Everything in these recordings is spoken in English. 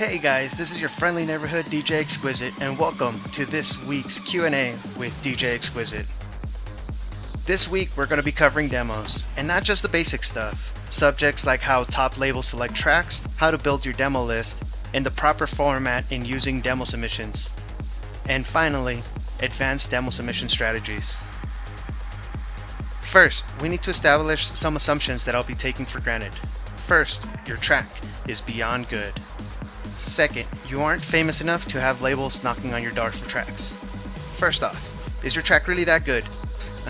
Hey guys, this is your friendly neighborhood DJ Xquizit, and welcome to this week's Q&A with DJ Xquizit. This week we're going to be covering demos, and not just the basic stuff. Subjects like how top labels select tracks, how to build your demo list, and the proper format in using demo submissions. And finally, advanced demo submission strategies. First, we need to establish some assumptions that I'll be taking for granted. First, your track is beyond good. Second, you aren't famous enough to have labels knocking on your door for tracks. First off, is your track really that good?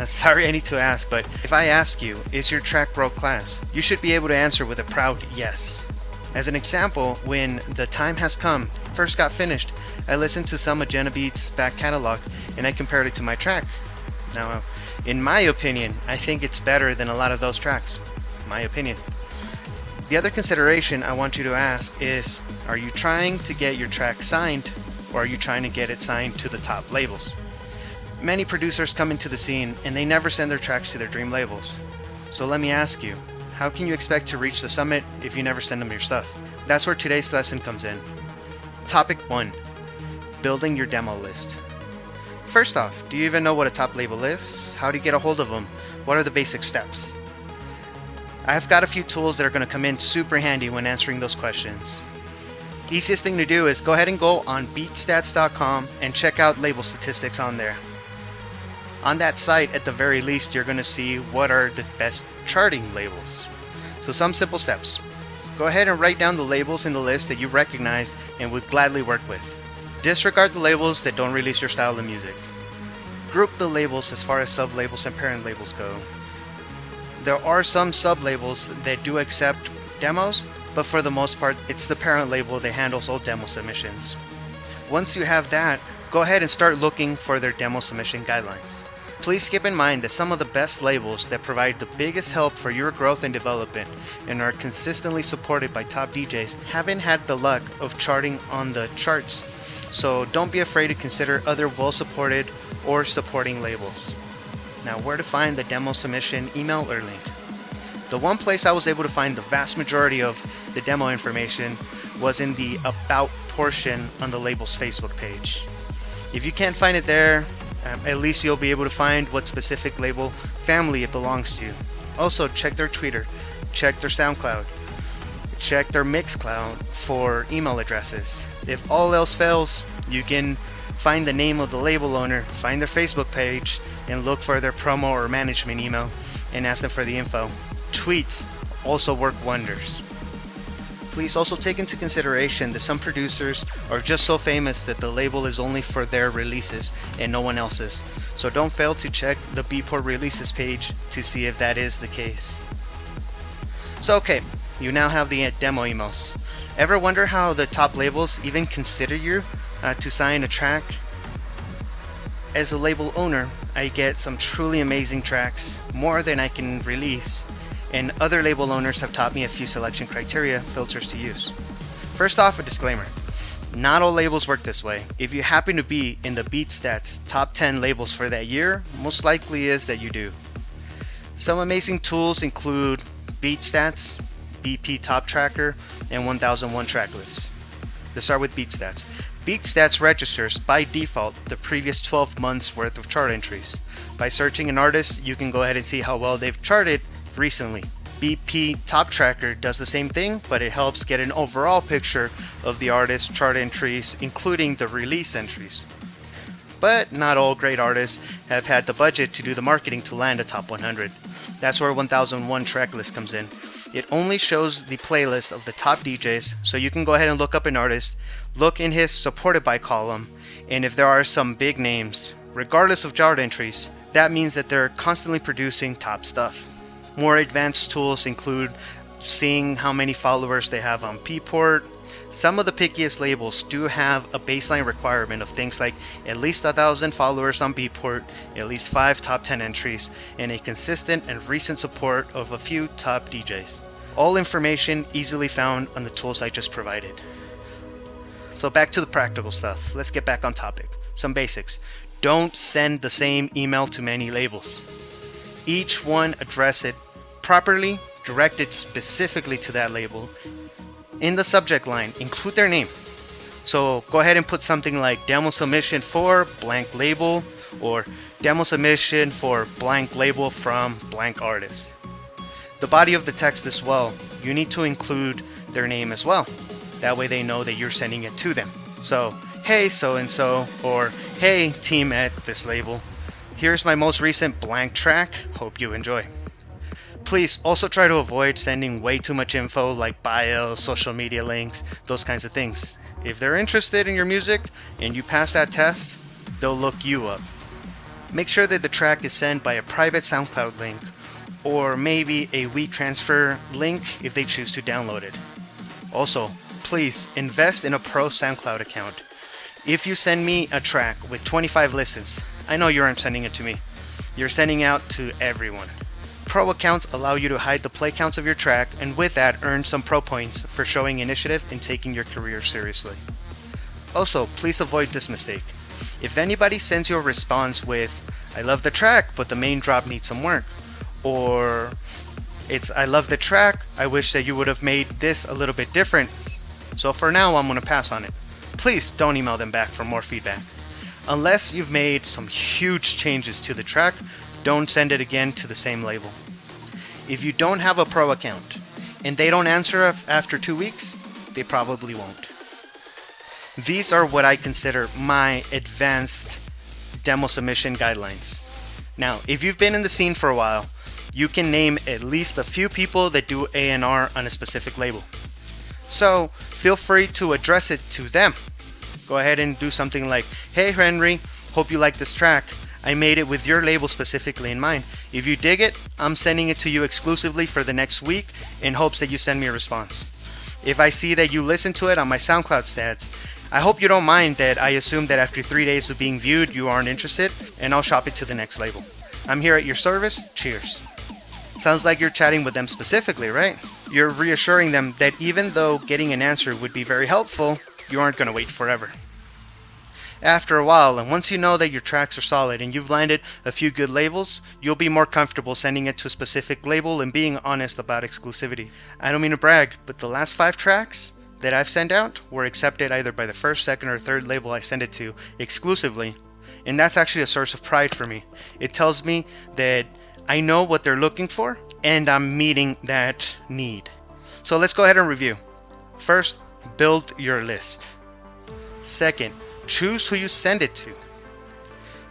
Sorry I need to ask, but if I ask you, is your track world class? You should be able to answer with a proud yes. As an example, when The Time Has Come first got finished, I listened to some of Jenna Beats' back catalog and I compared it to my track. Now, in my opinion, I think it's better than a lot of those tracks. My opinion. The other consideration I want you to ask is, are you trying to get your track signed, or are you trying to get it signed to the top labels? Many producers come into the scene and they never send their tracks to their dream labels. So let me ask you, how can you expect to reach the summit if you never send them your stuff? That's where today's lesson comes in. Topic 1. Building your demo list. First off, do you even know what a top label is? How do you get a hold of them? What are the basic steps? I've got a few tools that are going to come in super handy when answering those questions. Easiest thing to do is go ahead and go on beatstats.com and check out label statistics on there. On that site, at the very least, you're going to see what are the best charting labels. So some simple steps. Go ahead and write down the labels in the list that you recognize and would gladly work with. Disregard the labels that don't release your style of music. Group the labels as far as sub-labels and parent labels go. There are some sub-labels that do accept demos, but for the most part, it's the parent label that handles all demo submissions. Once you have that, go ahead and start looking for their demo submission guidelines. Please keep in mind that some of the best labels that provide the biggest help for your growth and development and are consistently supported by top DJs haven't had the luck of charting on the charts. So don't be afraid to consider other well-supported or supporting labels. Now, where to find the demo submission email or link? The one place I was able to find the vast majority of the demo information was in the About portion on the label's Facebook page. If you can't find it there, at least you'll be able to find what specific label family it belongs to. Also, check their Twitter, check their SoundCloud, check their Mixcloud for email addresses. If all else fails, you can find the name of the label owner, find their Facebook page, and look for their promo or management email and ask them for the info. Tweets also work wonders. Please also take into consideration that some producers are just so famous that the label is only for their releases and no one else's. So don't fail to check the Beatport releases page to see if that is the case. So okay, you now have the demo emails. Ever wonder how the top labels even consider you to sign a track? As a label owner, I get some truly amazing tracks, more than I can release, and other label owners have taught me a few selection criteria filters to use. First off, a disclaimer. Not all labels work this way. If you happen to be in the BeatStats top 10 labels for that year, most likely is that you do. Some amazing tools include BeatStats, BP Top Tracker, and 1001 Tracklist. Let's start with BeatStats. BeatStats registers by default the previous 12 months worth of chart entries. By searching an artist, you can go ahead and see how well they've charted recently. BP Top Tracker does the same thing, but it helps get an overall picture of the artist's chart entries, including the release entries. But not all great artists have had the budget to do the marketing to land a top 100. That's where 1001 Tracklist comes in. It only shows the playlist of the top DJs, so you can go ahead and look up an artist, look in his supported by column, and if there are some big names, regardless of chart entries, that means that they're constantly producing top stuff. More advanced tools include seeing how many followers they have on Beatport. Some of the pickiest labels do have a baseline requirement of things like at least 1,000 followers on Beatport, at least 5 top 10 entries, and a consistent and recent support of a few top DJs. All information easily found on the tools I just provided. So back to the practical stuff. Let's get back on topic. Some basics. Don't send the same email to many labels. Each one address it properly, direct it specifically to that label, in the subject line, include their name. So go ahead and put something like demo submission for blank label, or demo submission for blank label from blank artist. The body of the text as well, you need to include their name as well. That way they know that you're sending it to them. So, hey so-and-so, or hey team at this label, here's my most recent blank track, hope you enjoy. Please also try to avoid sending way too much info like bios, social media links, those kinds of things. If they're interested in your music and you pass that test, they'll look you up. Make sure that the track is sent by a private SoundCloud link, or maybe a WeTransfer link if they choose to download it. Also, please invest in a pro SoundCloud account. If you send me a track with 25 listens, I know you aren't sending it to me. You're sending out to everyone. Pro accounts allow you to hide the play counts of your track, and with that earn some pro points for showing initiative and taking your career seriously. Also, please avoid this mistake. If anybody sends you a response with, I love the track, but the main drop needs some work, or it's, I love the track, I wish that you would have made this a little bit different, so for now I'm going to pass on it, please don't email them back for more feedback. Unless you've made some huge changes to the track, don't send it again to the same label. If you don't have a pro account and they don't answer after 2 weeks, they probably won't. These are what I consider my advanced demo submission guidelines. Now, if you've been in the scene for a while, you can name at least a few people that do A&R on a specific label. So feel free to address it to them. Go ahead and do something like, hey Henry, hope you like this track. I made it with your label specifically in mind. If you dig it, I'm sending it to you exclusively for the next week in hopes that you send me a response. If I see that you listen to it on my SoundCloud stats, I hope you don't mind that I assume that after 3 days of being viewed, you aren't interested, and I'll shop it to the next label. I'm here at your service. Cheers. Sounds like you're chatting with them specifically, right? You're reassuring them that even though getting an answer would be very helpful, you aren't going to wait forever. After a while, and once you know that your tracks are solid and you've landed a few good labels, you'll be more comfortable sending it to a specific label and being honest about exclusivity. I don't mean to brag, but the last 5 tracks that I've sent out were accepted either by the first, second, or third label I send it to exclusively. And that's actually a source of pride for me. It tells me that I know what they're looking for and I'm meeting that need. So let's go ahead and review. First, build your list. Second, choose who you send it to.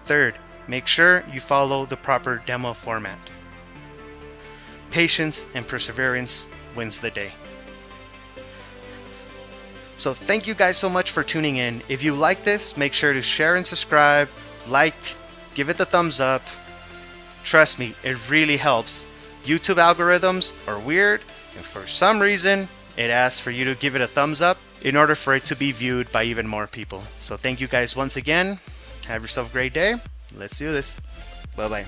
Third, make sure you follow the proper demo format. Patience and perseverance wins the day. So thank you guys so much for tuning in. If you like this, make sure to share and subscribe, like, give it the thumbs up. Trust me, it really helps. YouTube algorithms are weird, and for some reason, it asks for you to give it a thumbs up in order for it to be viewed by even more people. So thank you guys once again. Have yourself a great day. Let's do this. Bye-bye.